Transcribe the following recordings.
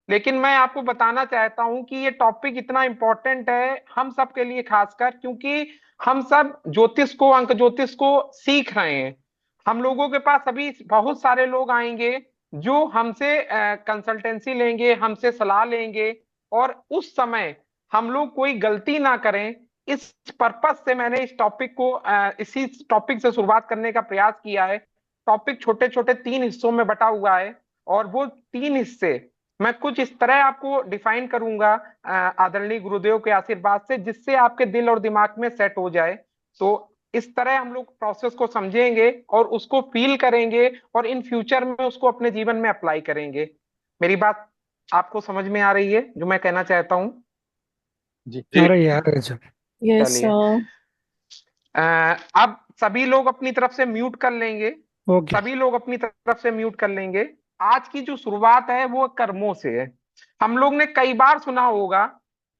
लेकिन मैं आपको बताना चाहता हूं कि ये टॉपिक इतना इम्पोर्टेंट है हम सब के लिए, खासकर क्योंकि हम सब ज्योतिष को, अंक ज्योतिष को सीख रहे हैं। हम लोगों के पास अभी बहुत सारे लोग आएंगे जो हमसे कंसल्टेंसी लेंगे, हमसे सलाह लेंगे, और उस समय हम लोग कोई गलती ना करें, इस पर्पस से मैंने इस टॉपिक को इसी टॉपिक से शुरुआत करने का प्रयास किया है। टॉपिक छोटे छोटे 3 हिस्सों में बटा हुआ है, और वो 3 हिस्से मैं कुछ इस तरह आपको डिफाइन करूंगा आदरणीय गुरुदेव के आशीर्वाद से, जिससे आपके दिल और दिमाग में सेट हो जाए। तो इस तरह हम लोग प्रोसेस को समझेंगे और उसको फील करेंगे, और इन फ्यूचर में उसको अपने जीवन में अप्लाई करेंगे। मेरी बात आपको समझ में आ रही है जो मैं कहना चाहता हूँ? जी। अरे यार गजब। यस चलिए, सर। अब सभी लोग अपनी तरफ से म्यूट कर लेंगे। ओके। सभी लोग अपनी तरफ से म्यूट कर लेंगे। आज की जो शुरुआत है वो कर्मों से है। हम लोग ने कई बार सुना होगा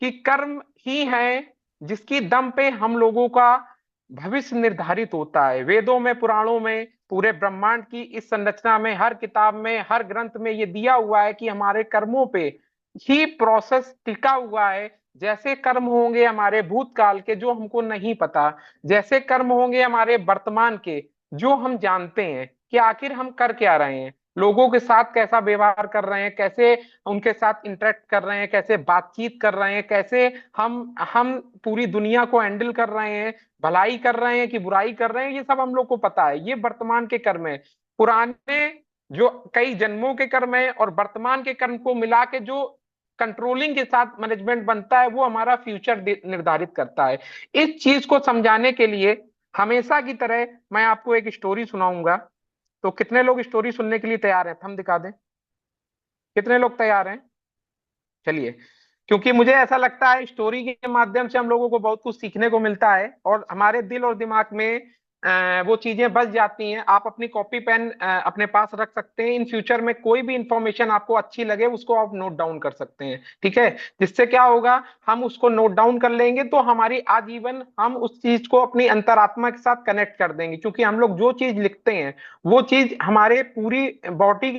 कि कर्म ही है जिसकी दम पे हम लोगों का भविष्य निर्धारित होता है। वेदों में, पुराणों में, पूरे ब्रह्मांड की इस संरचना में, हर किताब में, हर ग्रंथ में ये दिया हुआ है कि हमारे कर्मों पे ही प्रोसेस टिका हुआ है। जैसे कर्म होंगे हमारे भूतकाल के जो हमको नहीं पता, जैसे कर्म होंगे हमारे वर्तमान के जो हम जानते हैं कि आखिर हम कर क्या रहे हैं, लोगों के साथ कैसा व्यवहार कर रहे हैं, कैसे उनके साथ इंटरेक्ट कर रहे हैं, कैसे बातचीत कर रहे हैं, कैसे हम पूरी दुनिया को हैंडल कर रहे हैं, भलाई कर रहे हैं कि बुराई कर रहे हैं, ये सब हम लोग को पता है। ये वर्तमान के कर्म है। पुराने जो कई जन्मों के कर्म है और वर्तमान के कर्म को मिला के जो कंट्रोलिंग के साथ मैनेजमेंट बनता है, वो हमारा फ्यूचर निर्धारित करता है। इस चीज को समझाने के लिए हमेशा की तरह मैं आपको एक स्टोरी सुनाऊंगा। तो कितने लोग स्टोरी सुनने के लिए तैयार हैं? हम दिखा दें कितने लोग तैयार हैं। चलिए, क्योंकि मुझे ऐसा लगता है स्टोरी के माध्यम से हम लोगों को बहुत कुछ सीखने को मिलता है, और हमारे दिल और दिमाग में वो चीजें बस जाती हैं। आप अपनी कॉपी पेन अपने पास रख सकते हैं। इन फ्यूचर में कोई भी इंफॉर्मेशन आपको अच्छी लगे उसको आप नोट डाउन कर सकते हैं, ठीक है? जिससे क्या होगा, हम उसको नोट डाउन कर लेंगे तो हमारी आजीवन हम उस चीज को अपनी अंतरात्मा के साथ कनेक्ट कर देंगे, क्योंकि हम लोग जो चीज लिखते हैं वो चीज हमारे पूरी बॉडी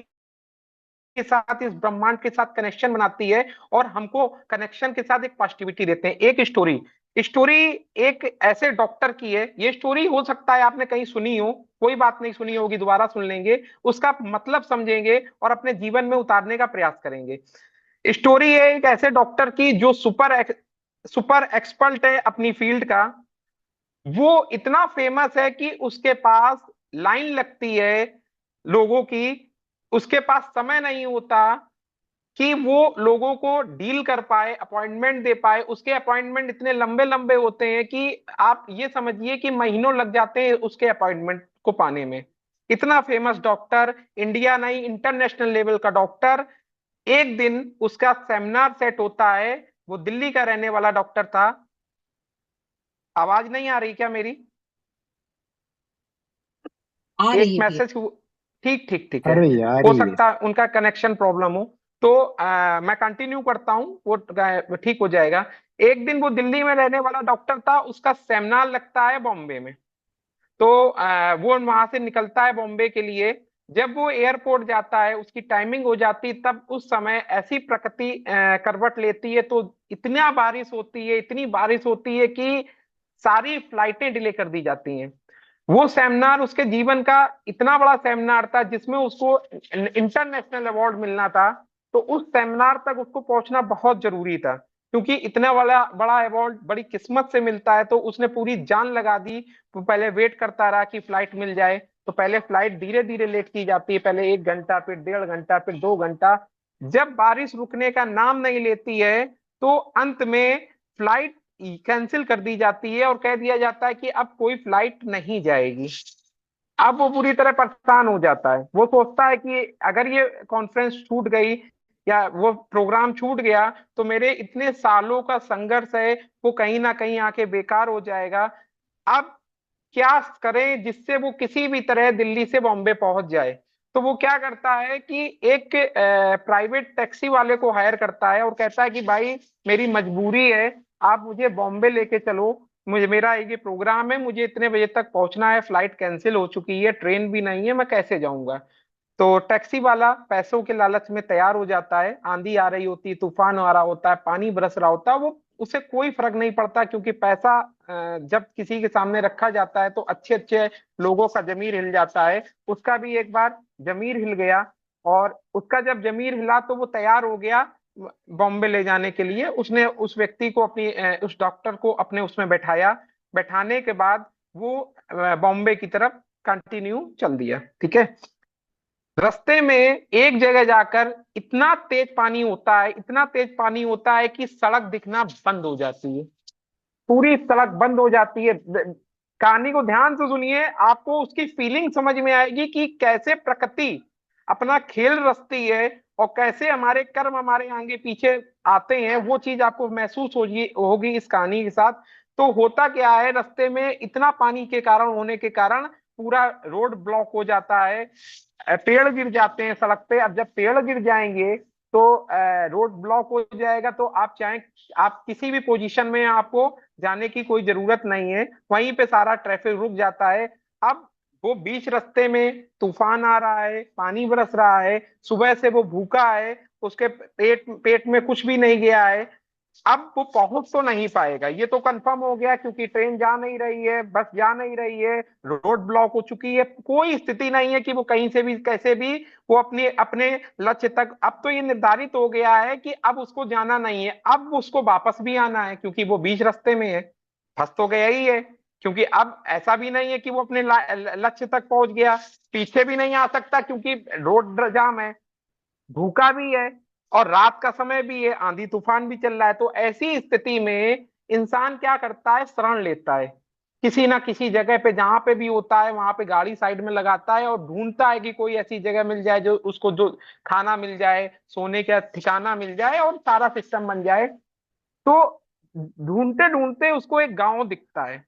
के साथ, इस ब्रह्मांड के साथ कनेक्शन बनाती है, और हमको कनेक्शन के साथ एक पॉजिटिविटी देते हैं। एक स्टोरी स्टोरी एक ऐसे डॉक्टर की है। ये स्टोरी हो सकता है आपने कहीं सुनी हो, कोई बात नहीं, सुनी होगी दोबारा सुन लेंगे, उसका मतलब समझेंगे और अपने जीवन में उतारने का प्रयास करेंगे। स्टोरी है एक ऐसे डॉक्टर की जो सुपर एक्सपर्ट है अपनी फील्ड का। वो इतना फेमस है कि उसके पास लाइन लगती है लोगों की, उसके पास समय नहीं होता कि वो लोगों को डील कर पाए, अपॉइंटमेंट दे पाए। उसके अपॉइंटमेंट इतने लंबे लंबे होते हैं कि आप ये समझिए कि महीनों लग जाते हैं उसके अपॉइंटमेंट को पाने में। इतना फेमस डॉक्टर, इंडिया नहीं इंटरनेशनल लेवल का डॉक्टर। एक दिन उसका सेमिनार सेट होता है। वो दिल्ली का रहने वाला डॉक्टर था। आवाज नहीं आ रही क्या मेरी? आ एक रही है भैया। मैसेज, ठीक ठीक ठीक है। अरे यार हो ये। सकता है उनका कनेक्शन प्रॉब्लम हो। तो मैं कंटिन्यू करता हूं, वो ठीक हो जाएगा। एक दिन वो दिल्ली में रहने वाला डॉक्टर था, उसका सेमिनार लगता है बॉम्बे में। तो वो वहां से निकलता है बॉम्बे के लिए। जब वो एयरपोर्ट जाता है, उसकी टाइमिंग हो जाती, तब उस समय ऐसी प्रकृति करवट लेती है, तो इतना बारिश होती है, इतनी बारिश होती है कि सारी फ्लाइटें डिले कर दी जाती हैं। वो सेमिनार उसके जीवन का इतना बड़ा सेमिनार था जिसमें उसको इंटरनेशनल अवार्ड मिलना था। तो उस सेमिनार तक उसको पहुंचना बहुत जरूरी था, क्योंकि इतना बड़ा बड़ा अवार्ड बड़ी किस्मत से मिलता है। तो उसने पूरी जान लगा दी। तो पहले वेट करता रहा कि फ्लाइट मिल जाए। तो पहले फ्लाइट धीरे धीरे लेट की जाती है, पहले 1 घंटा, फिर 1.5 घंटा, फिर 2 घंटा। जब बारिश रुकने का नाम नहीं लेती है, तो अंत में फ्लाइट कैंसिल कर दी जाती है और कह दिया जाता है कि अब कोई फ्लाइट नहीं जाएगी। अब वो पूरी तरह परेशान हो जाता है। वो सोचता है कि अगर ये कॉन्फ्रेंस छूट गई या वो प्रोग्राम छूट गया तो मेरे इतने सालों का संघर्ष है वो कहीं ना कहीं आके बेकार हो जाएगा। अब क्या करें जिससे वो किसी भी तरह दिल्ली से बॉम्बे पहुंच जाए? तो वो क्या करता है कि एक प्राइवेट टैक्सी वाले को हायर करता है और कहता है कि भाई, मेरी मजबूरी है, आप मुझे बॉम्बे लेके चलो। मुझे, मेरा ये प्रोग्राम है, मुझे इतने बजे तक पहुंचना है, फ्लाइट कैंसिल हो चुकी है, ट्रेन भी नहीं है, मैं कैसे जाऊंगा? तो टैक्सी वाला पैसों के लालच में तैयार हो जाता है, आंधी आ रही होती है, तूफान आ रहा होता है, पानी बरस रहा होता है, वो उसे कोई फर्क नहीं पड़ता, क्योंकि पैसा जब किसी के सामने रखा जाता है तो अच्छे अच्छे लोगों का जमीर हिल जाता है। उसका भी एक बार जमीर हिल गया, और उसका जब जमीर हिला तो वो तैयार हो गया बॉम्बे ले जाने के लिए। उसने उस व्यक्ति को अपनी उस डॉक्टर को अपने उसमें बैठाया। बैठाने के बाद वो बॉम्बे की तरफ कंटिन्यू चल दिया। ठीक है। रास्ते में एक जगह जाकर इतना तेज पानी होता है, इतना तेज पानी होता है कि सड़क दिखना बंद हो जाती है, पूरी सड़क बंद हो जाती है। कहानी को ध्यान से सुनिए, आपको उसकी फीलिंग समझ में आएगी कि कैसे प्रकृति अपना खेल रचती है और कैसे हमारे कर्म हमारे आगे पीछे आते हैं, वो चीज आपको महसूस होगी होगी इस कहानी के साथ। तो होता क्या है, रास्ते में इतना पानी के कारण होने के कारण पूरा रोड ब्लॉक हो जाता है, पेड़ गिर जाते हैं सड़क पे। अब जब पेड़ गिर जाएंगे तो रोड ब्लॉक हो जाएगा, तो आप चाहें, आप किसी भी पोजीशन में आपको जाने की कोई जरूरत नहीं है, वहीं पे सारा ट्रैफिक रुक जाता है। अब वो बीच रास्ते में तूफान आ रहा है, पानी बरस रहा है, सुबह से वो भूखा है, उसके पेट पेट में कुछ भी नहीं गया है। अब वो पहुंच तो नहीं पाएगा, ये तो कंफर्म हो गया, क्योंकि ट्रेन जा नहीं रही है, बस जा नहीं रही है, रोड ब्लॉक हो चुकी है, कोई स्थिति नहीं है कि वो कहीं से भी कैसे भी वो अपने अपने लक्ष्य तक। अब तो ये निर्धारित हो गया है कि अब उसको जाना नहीं है, अब उसको वापस भी आना है, क्योंकि वो बीच रास्ते में है, फंस तो गया ही है। क्योंकि अब ऐसा भी नहीं है कि वो अपने लक्ष्य तक पहुंच गया, पीछे भी नहीं आ सकता क्योंकि रोड जाम है, भूखा भी है, और रात का समय भी है, आंधी तूफान भी चल रहा है। तो ऐसी स्थिति में इंसान क्या करता है, शरण लेता है किसी ना किसी जगह पे, जहां पे भी होता है वहां पे गाड़ी साइड में लगाता है और ढूंढता है कि कोई ऐसी जगह मिल जाए जो उसको, जो खाना मिल जाए, सोने का ठिकाना मिल जाए और सारा सिस्टम बन जाए। तो ढूंढते ढूंढते उसको एक गांव दिखता है,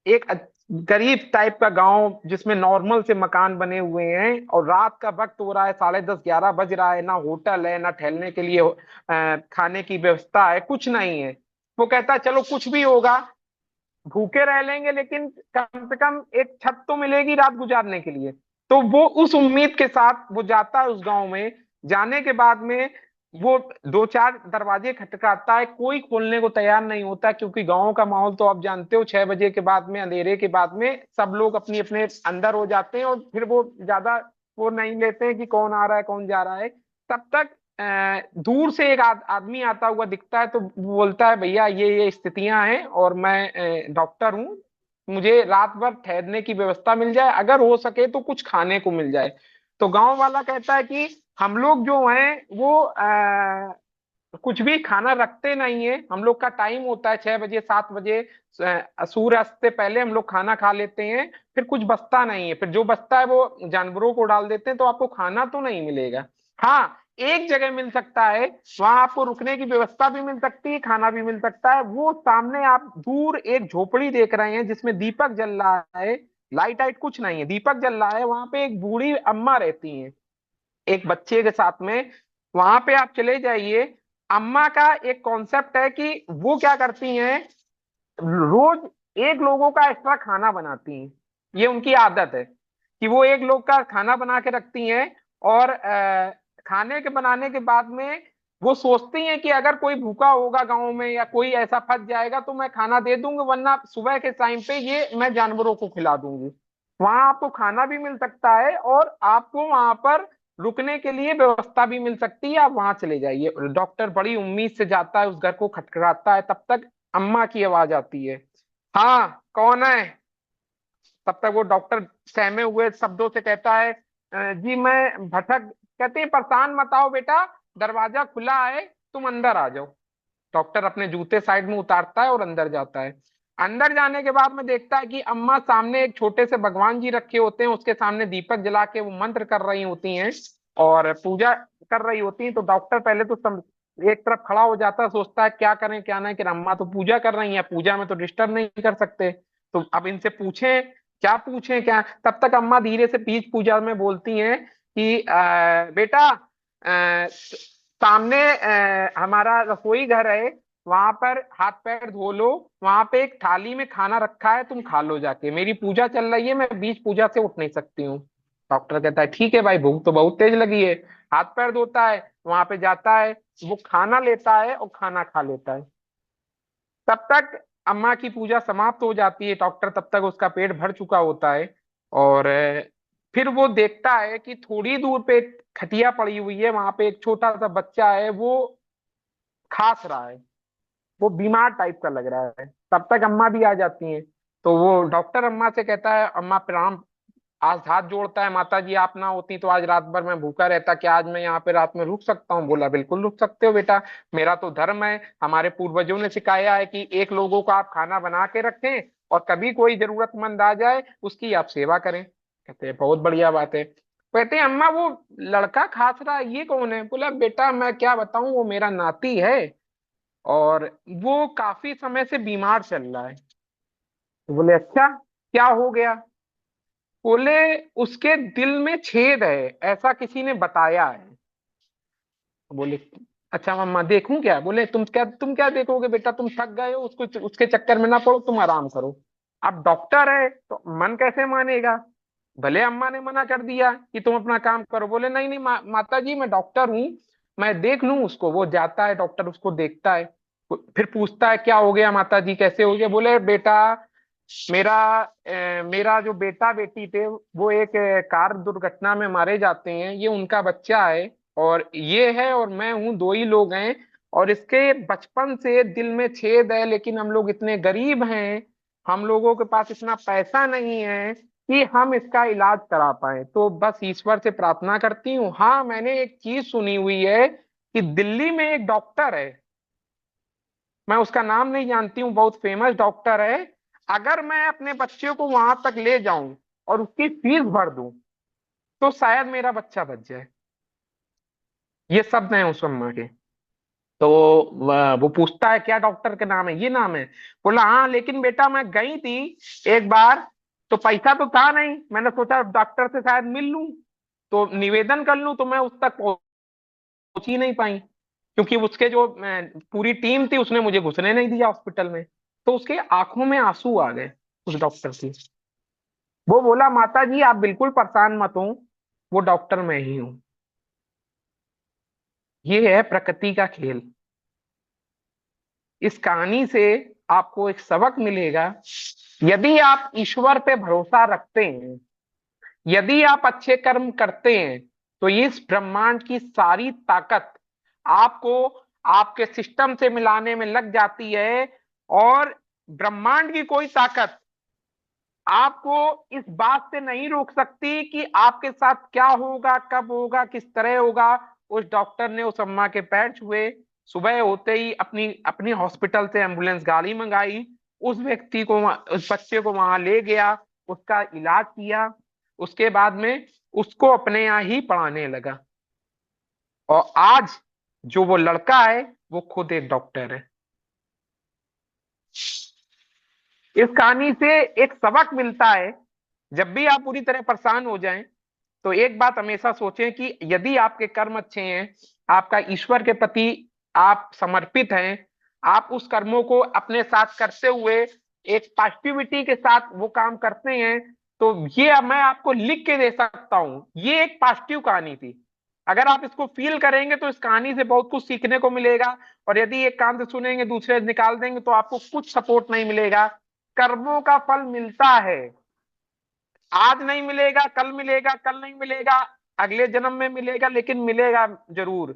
एक गरीब टाइप का गांव जिसमें नॉर्मल से मकान बने हुए हैं, और रात का वक्त हो रहा है, 10:30 11 बज रहा है, ना होटल है, ना ठहरने के लिए खाने की व्यवस्था है, कुछ नहीं है। वो कहता है चलो कुछ भी होगा, भूखे रह लेंगे लेकिन कम से कम एक छत तो मिलेगी रात गुजारने के लिए। तो वो उस उम्मीद के साथ वो जाता है उस गांव में। जाने के बाद में वो दो चार दरवाजे खटखटाता है, कोई खोलने को तैयार नहीं होता, क्योंकि गांव का माहौल तो आप जानते हो, 6 बजे के बाद में, अंधेरे के बाद में सब लोग अपनी अपने अंदर हो जाते हैं, और फिर वो ज्यादा वो नहीं लेते हैं कि कौन आ रहा है कौन जा रहा है। तब तक दूर से एक आदमी आता हुआ दिखता है, तो बोलता है भैया ये स्थितियां हैं, और मैं डॉक्टर हूँ, मुझे रात भर ठहरने की व्यवस्था मिल जाए, अगर हो सके तो कुछ खाने को मिल जाए। तो गांव वाला कहता है कि हम लोग जो हैं वो कुछ भी खाना रखते नहीं है, हम लोग का टाइम होता है 6 बजे 7 बजे, सूर्यास्त से पहले हम लोग खाना खा लेते हैं, फिर कुछ बचता नहीं है, फिर जो बचता है वो जानवरों को डाल देते हैं, तो आपको खाना तो नहीं मिलेगा। हाँ, एक जगह मिल सकता है, वहां आपको रुकने की व्यवस्था भी मिल सकती है, खाना भी मिल सकता है। वो सामने आप दूर एक झोपड़ी देख रहे हैं जिसमें दीपक जल रहा है, लाइट आइट कुछ नहीं है, दीपक जल रहा है, वहां पे एक बूढ़ी अम्मा रहती हैं एक बच्चे के साथ में। वहां पे आप चले जाइए। अम्मा का एक कॉन्सेप्ट है कि वो क्या करती हैं, रोज एक लोगों का एक्स्ट्रा खाना बनाती हैं। ये उनकी आदत है कि वो एक लोग का खाना बना के रखती हैं, और खाने के बनाने के बाद में वो सोचती हैं कि अगर कोई भूखा होगा गांव में या कोई ऐसा फंस जाएगा तो मैं खाना दे दूंगी, वरना सुबह के टाइम पे ये मैं जानवरों को खिला दूंगी। वहां आपको खाना भी मिल सकता है और आपको वहां पर रुकने के लिए व्यवस्था भी मिल सकती है, आप वहां चले जाइए। डॉक्टर बड़ी उम्मीद से जाता है, उस घर को खटखटाता है, तब तक अम्मा की आवाज आती है, हाँ कौन है। तब तक वो डॉक्टर सहमे हुए शब्दों से कहता है, जी मैं भटक, कहते हैं परेशान मत आओ बेटा, दरवाजा खुला है, तुम अंदर आ जाओ। डॉक्टर अपने जूते साइड में उतारता है और अंदर जाता है। अंदर जाने के बाद में देखता है कि अम्मा सामने एक छोटे से भगवान जी रखे होते हैं, उसके सामने दीपक जला के वो मंत्र कर रही होती हैं और पूजा कर रही होती हैं। तो डॉक्टर पहले तो एक तरफ खड़ा हो जाता है, सोचता है क्या करें क्या नहीं, कि अम्मा तो पूजा कर रही है, पूजा में तो डिस्टर्ब नहीं कर सकते, तो अब इनसे पूछें क्या, पूछें क्या। तब तक अम्मा धीरे से बीच पूजा में बोलती हैं कि बेटा, सामने हमारा रसोई घर है, वहां पर हाथ पैर धो लो, वहां पे एक थाली में खाना रखा है, तुम खा लो जाके, मेरी पूजा चल रही है, मैं बीच पूजा से उठ नहीं सकती हूँ। डॉक्टर कहता है ठीक है भाई, भूख तो बहुत तेज लगी है। हाथ पैर धोता है, वहां पे जाता है, वो खाना लेता है और खाना खा लेता है। तब तक अम्मा की पूजा समाप्त हो जाती है, डॉक्टर तब तक उसका पेट भर चुका होता है। और फिर वो देखता है कि थोड़ी दूर पे एक खटिया पड़ी हुई है, वहां पे एक छोटा सा बच्चा है, वो खास रहा है, वो बीमार टाइप का लग रहा है। तब तक अम्मा भी आ जाती हैं। तो वो डॉक्टर अम्मा से कहता है, अम्मा प्रणाम। आज हाथ जोड़ता है, माता जी आप ना होती तो आज रात भर मैं भूखा रहता, क्या आज मैं यहाँ पे रात में रुक सकता हूँ? बोला बिल्कुल रुक सकते हो बेटा, मेरा तो धर्म है, हमारे पूर्वजों ने सिखाया है कि एक लोगों को आप खाना बना के रखें और कभी कोई जरूरतमंद आ जाए उसकी आप सेवा करें। कहते हैं बहुत बढ़िया बात है। कहते हैं अम्मा वो लड़का खास रहा है, ये कौन है? बोला बेटा मैं क्या बताऊं, वो मेरा नाती है और वो काफी समय से बीमार चल रहा है। तो बोले अच्छा, क्या हो गया? बोले उसके दिल में छेद है, ऐसा किसी ने बताया है। बोले अच्छा मम्मा देखूं क्या? बोले तुम क्या देखोगे बेटा, तुम थक गए हो, उसको उसके चक्कर में ना पड़ो, तुम आराम करो। अब डॉक्टर है तो मन कैसे मानेगा? भले अम्मा ने मना कर दिया कि तुम अपना काम करो, बोले नहीं नहीं माता जी मैं डॉक्टर हूँ, मैं देख लूं उसको। वो जाता है, डॉक्टर उसको देखता है, फिर पूछता है क्या हो गया माता जी, कैसे हो गया? बोले बेटा मेरा मेरा जो बेटा बेटी थे वो एक कार दुर्घटना में मारे जाते हैं, ये उनका बच्चा है और ये है और मैं हूं, दो ही लोग हैं। और इसके बचपन से दिल में छेद है, लेकिन हम लोग इतने गरीब हैं, हम लोगों के पास इतना पैसा नहीं है कि हम इसका इलाज करा पाए, तो बस ईश्वर से प्रार्थना करती हूँ। हाँ मैंने एक चीज सुनी हुई है कि दिल्ली में एक डॉक्टर है, मैं उसका नाम नहीं जानती हूँ, बहुत फेमस डॉक्टर है। अगर मैं अपने बच्चे को वहां तक ले जाऊं और उसकी फीस भर दूं तो शायद मेरा बच्चा बच जाए। ये शब्द हैं उस अम्मा के। तो वो पूछता है क्या डॉक्टर का नाम है? ये नाम है। बोला हाँ, लेकिन बेटा मैं गई थी एक बार, तो पैसा तो था नहीं, मैंने सोचा डॉक्टर से शायद मिल लूं, तो निवेदन कर लूं, तो मैं उस तक पहुंच ही नहीं पाई, क्योंकि उसके जो पूरी टीम थी उसने मुझे घुसने नहीं दिया हॉस्पिटल में। तो उसके आंखों में आंसू आ गए उस डॉक्टर की। वो बोला माता जी आप बिल्कुल परेशान मत हो, वो डॉक्टर मैं ही हूं। ये है प्रकृति का खेल। इस कहानी से आपको एक सबक मिलेगा, यदि आप ईश्वर पे भरोसा रखते हैं, यदि आप अच्छे कर्म करते हैं, तो इस ब्रह्मांड की सारी ताकत आपको आपके सिस्टम से मिलाने में लग जाती है। और ब्रह्मांड की कोई ताकत आपको इस बात से नहीं रोक सकती कि आपके साथ क्या होगा, कब होगा, किस तरह होगा। उस डॉक्टर ने उस अम्मा के पैर छुए, सुबह होते ही अपनी अपनी हॉस्पिटल से एम्बुलेंस गाड़ी मंगाई, उस व्यक्ति को उस बच्चे को वहां ले गया, उसका इलाज किया, उसके बाद में उसको अपने यहाँ ही पढ़ाने लगा। और आज जो वो लड़का है वो खुद एक डॉक्टर है। इस कहानी से एक सबक मिलता है, जब भी आप पूरी तरह परेशान हो जाएं तो एक बात हमेशा सोचें कि यदि आपके कर्म अच्छे हैं, आपका ईश्वर के प्रति आप समर्पित हैं, आप उस कर्मों को अपने साथ करते हुए एक पॉजिटिविटी के साथ वो काम करते हैं, तो ये अब मैं आपको लिख के दे सकता हूं, ये एक पॉजिटिव कहानी थी। अगर आप इसको फील करेंगे तो इस कहानी से बहुत कुछ सीखने को मिलेगा। और यदि एक कान से सुनेंगे दूसरे से निकाल देंगे तो आपको कुछ सपोर्ट नहीं मिलेगा। कर्मों का फल मिलता है, आज नहीं मिलेगा, कल मिलेगा, कल नहीं मिलेगा, अगले जन्म में मिलेगा, लेकिन मिलेगा जरूर।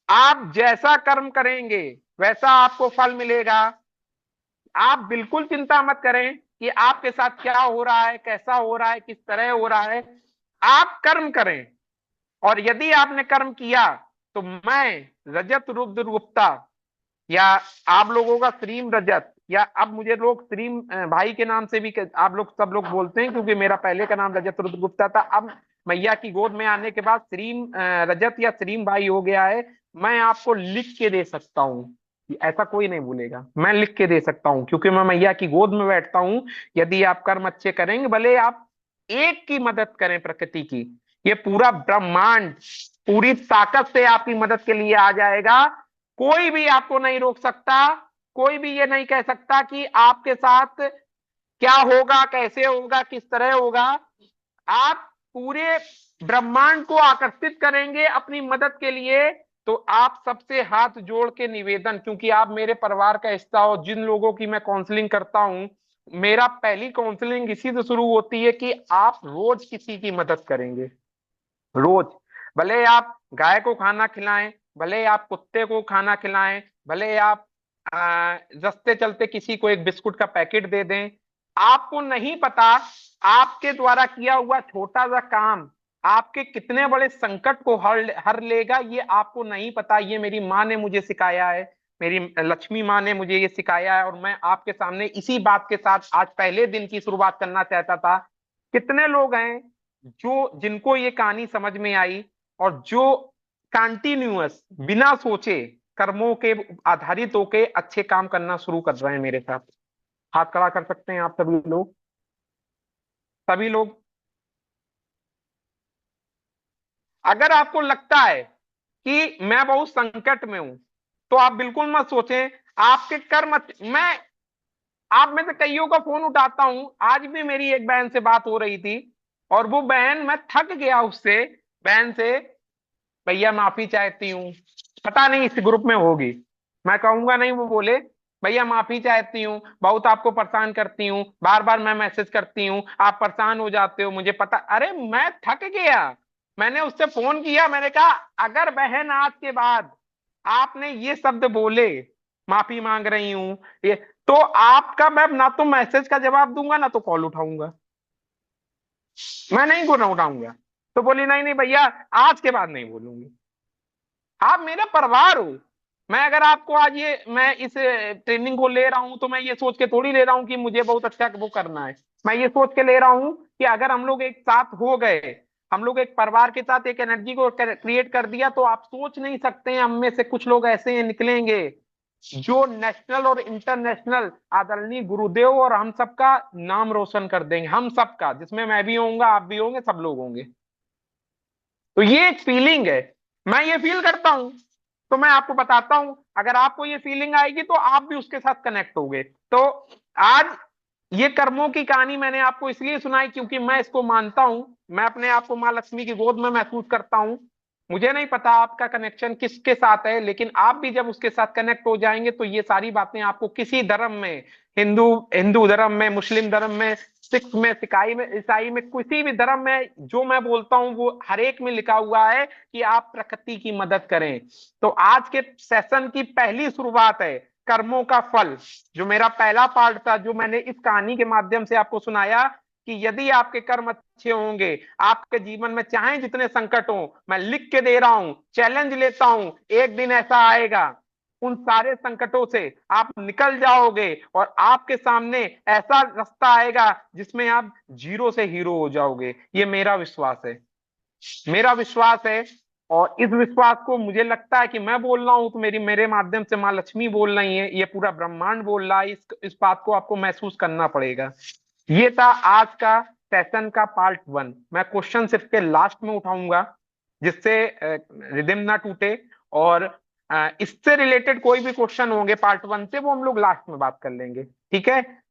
आप जैसा कर्म करेंगे वैसा आपको फल मिलेगा। आप बिल्कुल चिंता मत करें कि आपके साथ क्या हो रहा है, कैसा हो रहा है, किस तरह हो रहा है। आप कर्म करें, और यदि आपने कर्म किया तो मैं रजत रुद्र गुप्ता, या आप लोगों का श्रीम रजत, या अब मुझे लोग श्रीम भाई के नाम से भी आप लोग सब लोग बोलते हैं, क्योंकि मेरा पहले का नाम रजत रुद्र गुप्ता था, अब मैया की गोद में आने के बाद श्रीम रजत या श्रीम भाई हो गया है। मैं आपको लिख के दे सकता हूँ, ऐसा कोई नहीं भूलेगा, मैं लिख के दे सकता हूँ क्योंकि मैं मैया की गोद में बैठता हूँ। यदि आप कर्म अच्छे करेंगे, भले आप एक की मदद करें प्रकृति की, ये पूरा ब्रह्मांड पूरी ताकत से आपकी मदद के लिए आ जाएगा। कोई भी आपको नहीं रोक सकता, कोई भी ये नहीं कह सकता कि आपके साथ क्या होगा, कैसे होगा, किस तरह होगा। आप पूरे ब्रह्मांड को आकर्षित करेंगे अपनी मदद के लिए, तो आप सबसे हाथ जोड़ के निवेदन, क्योंकि आप मेरे परिवार का हिस्सा हो, जिन लोगों की मैं काउंसलिंग करता हूं, मेरा पहली काउंसलिंग इसी से शुरू होती है कि आप रोज किसी की मदद करेंगे। रोज, भले आप गाय को खाना खिलाएं, भले आप कुत्ते को खाना खिलाएं, भले आप रास्ते चलते किसी को एक बिस्कुट का पैकेट दे दें। आपको नहीं पता आपके द्वारा किया हुआ छोटा सा काम आपके कितने बड़े संकट को हर हर लेगा, ये आपको नहीं पता। ये मेरी माँ ने मुझे सिखाया है, मेरी लक्ष्मी माँ ने मुझे ये सिखाया है, और मैं आपके सामने इसी बात के साथ आज पहले दिन की शुरुआत करना चाहता था। कितने लोग हैं जो जिनको ये कहानी समझ में आई, और जो कंटिन्यूअस बिना सोचे कर्मों के आधारित होके अच्छे काम करना शुरू कर रहे हैं मेरे साथ। हाथ खड़ा कर सकते हैं आप सभी लोग, सभी लोग। अगर आपको लगता है कि मैं बहुत संकट में हूं, तो आप बिल्कुल मत सोचें आपके कर्म मैं आप में से कईयों का फोन उठाता हूं। आज भी मेरी एक बहन से बात हो रही थी, और वो बहन, मैं थक गया उससे, बहन से, भैया माफी चाहती हूँ, पता नहीं इस ग्रुप में होगी, मैं कहूंगा नहीं, वो बोले भैया माफी चाहती हूँ, बहुत आपको परेशान करती हूँ, बार बार मैं मैसेज करती हूँ, आप परेशान हो जाते हो, मुझे पता। अरे मैं थक गया, मैंने उससे फोन किया, मैंने कहा अगर बहन आज के बाद आपने ये शब्द बोले, माफी मांग रही हूँ ये, तो आपका मैं ना तो मैसेज का जवाब दूंगा ना तो कॉल उठाऊंगा, मैं नहीं गुना उठाऊंगा। तो बोली नहीं नहीं भैया, आज के बाद नहीं बोलूंगी। आप मेरा परिवार हो। मैं अगर आपको आज ये मैं इस ट्रेनिंग को ले रहा हूं, तो मैं ये सोच के थोड़ी ले रहा हूं कि मुझे बहुत अच्छा वो करना है। मैं ये सोच के ले रहा हूं कि अगर हम लोग एक साथ हो गए, हम लोग एक परिवार के साथ एक एनर्जी को क्रिएट कर दिया, तो आप सोच नहीं सकते हैं हम में से कुछ लोग ऐसे हैं निकलेंगे जो नेशनल और इंटरनेशनल आदरणीय गुरुदेव और हम सबका नाम रोशन कर देंगे, हम सबका, जिसमें मैं भी होऊंगा, आप भी होंगे, सब लोग होंगे। तो ये एक फीलिंग है, मैं ये फील करता हूं, तो मैं आपको बताता हूं, अगर आपको ये फीलिंग आएगी तो आप भी उसके साथ कनेक्ट होगे। तो आज ये कर्मों की कहानी मैंने आपको इसलिए सुनाई क्योंकि मैं इसको मानता हूं, मैं अपने आप को माँ लक्ष्मी की गोद में महसूस करता हूं। मुझे नहीं पता आपका कनेक्शन किसके साथ है, लेकिन आप भी जब उसके साथ कनेक्ट हो जाएंगे तो ये सारी बातें आपको किसी धर्म में, हिंदू हिंदू धर्म में, मुस्लिम धर्म में, सिख में, सिकाई में, ईसाई में, किसी भी धर्म में जो मैं बोलता हूं वो हर एक में लिखा हुआ है कि आप प्रकृति की मदद करें। तो आज के सेशन की पहली शुरुआत है कर्मों का फल, जो मेरा पहला पार्ट था, जो मैंने इस कहानी के माध्यम से आपको सुनाया कि यदि आपके कर्म अच्छे होंगे, आपके जीवन में चाहे जितने संकट हो, मैं लिख के दे रहा हूं, चैलेंज लेता हूं, एक दिन ऐसा आएगा उन सारे संकटों से आप निकल जाओगे, और आपके सामने ऐसा रास्ता आएगा जिसमें आप जीरो से हीरो हो जाओगे। ये मेरा विश्वास है, मेरा विश्वास है। और इस विश्वास को मुझे लगता है कि मैं बोल रहा हूं तो मेरी मेरे माध्यम से माँ लक्ष्मी बोल रही है, ये पूरा ब्रह्मांड बोल रहा है, इस बात को आपको महसूस करना पड़ेगा। ये था आज का सेशन का पार्ट 1। मैं क्वेश्चन सिर्फ के लास्ट में उठाऊंगा, जिससे रिदम ना टूटे, और इससे रिलेटेड कोई भी क्वेश्चन होंगे पार्ट 1 से, वो हम लोग लास्ट में बात कर लेंगे, ठीक है।